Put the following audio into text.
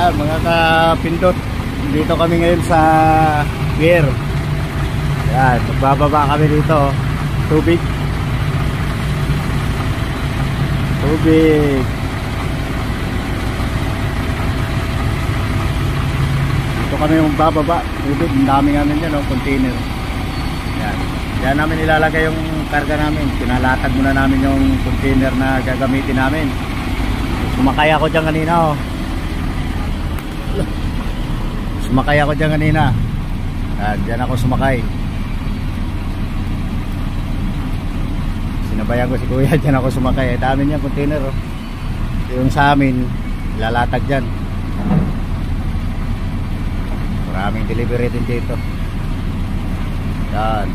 Yan, mga kapindot, dito kami ngayon sa pier. Yan, magbababa kami dito. Tubig. Dito kami magbababa. Tubig, ang daming namin yan, container. Yan, yan namin ilalagay yung karga namin. Pinalatag muna namin yung container na gagamitin namin. Sumakay ako dyan kanina, Sumakay ako dyan kanina. Dyan ako sumakay. Sinabayan ko si kuya, dyan ako sumakay. Dami niya container, yung sa amin lalatag dyan. Maraming delivery din dito. Yan.